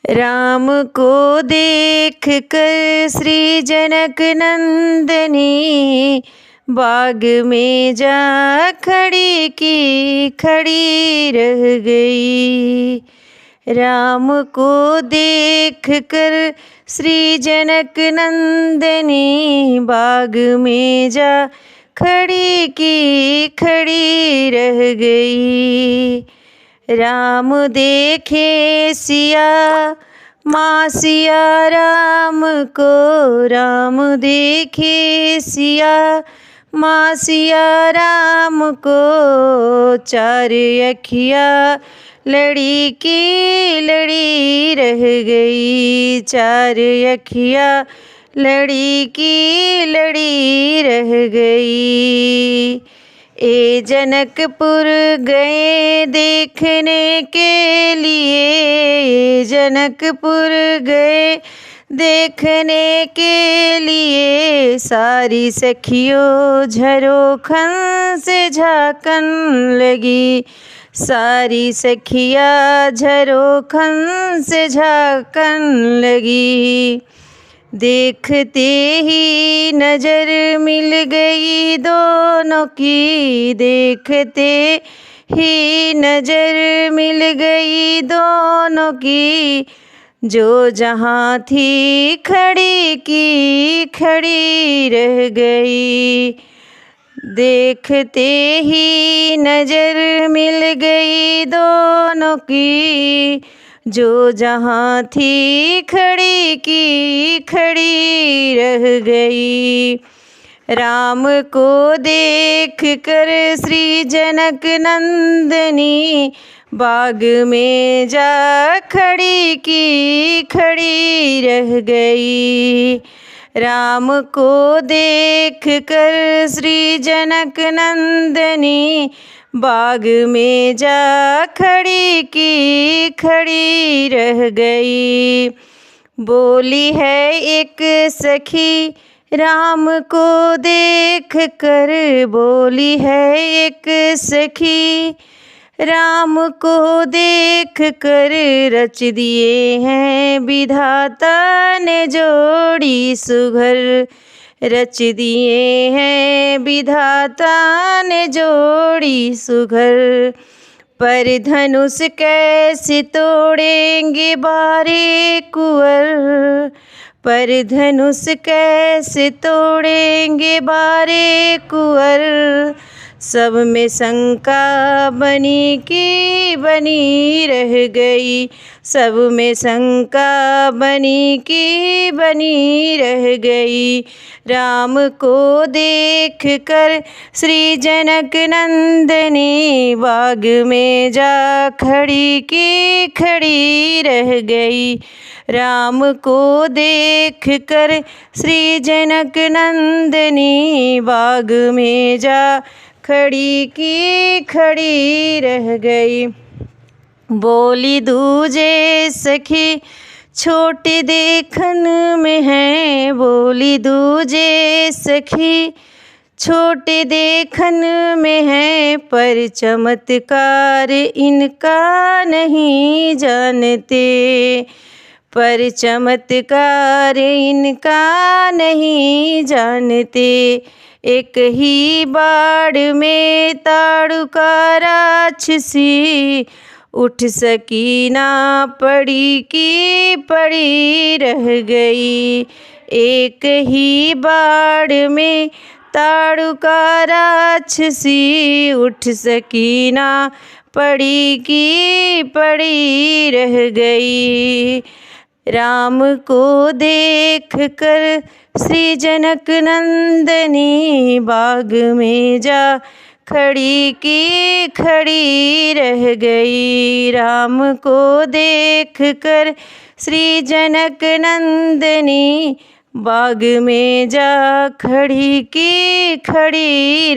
राम को देख कर श्री जनक नंदनी बाग में जा खड़ी की खड़ी रह गई। राम को देख कर श्री जनक नंदनी बाग में जा खड़ी की खड़ी रह गई। राम देखे सिया माँ सिया राम को, राम देखे सिया माँ सिया राम को, चार अखिया लड़ी की लड़ी रह गई। चार अखिया लड़ी की लड़ी रह गई। ए जनकपुर गए देखने के लिए, जनकपुर गए देखने के लिए, सारी सखियों झरोखन से झांकन लगी। सारी सखिया झरोखन से झांकन लगी। देखते ही नजर मिल गई दोनों की, देखते ही नजर मिल गई दोनों की, जो जहाँ थी खड़ी की खड़ी रह गई। देखते ही नजर मिल गई दोनों की, जो जहाँ थी खड़ी की खड़ी रह गई। राम को देख कर श्री जनक नंदनी बाग में जा खड़ी की खड़ी रह गई। राम को देख कर श्री जनक नंदनी बाग में जा खड़ी की खड़ी रह गई। बोली है एक सखी राम को देख कर, बोली है एक सखी राम को देख कर, रच दिए हैं विधाता ने जोड़ी सुघर, रच दिए हैं विधाता ने जोड़ी सुघर। पर धनुष कैसे तोड़ेंगे बारे कुंवर, पर धनुष कैसे तोड़ेंगे बारे कुंवर, सब में शंका बनी की बनी रह गई। सब में शंका बनी की बनी रह गई। राम को देख कर श्री जनक नंदनी बाग में जा खड़ी की खड़ी रह गई। राम को देख कर श्री जनक नंदनी बाग में जा खड़ी की खड़ी रह गई। बोली दूजे सखी छोटे देखन में है, बोली दूजे सखी छोटे देखन में है, पर चमत्कार इनका नहीं जानते, पर चमत्कार इनका नहीं जानते। एक ही बाड़ में ताड़ुका राक्षसी, उठ सकी ना पड़ी की पड़ी रह गई। एक ही बाड़ में ताड़ुका राक्षसी, उठ सकी ना पड़ी की पड़ी रह गई। राम को देख कर श्री जनक नंदनी बाग में जा खड़ी की खड़ी रह गई। राम को देख कर श्री जनक नंदनी बाग में जा खड़ी की खड़ी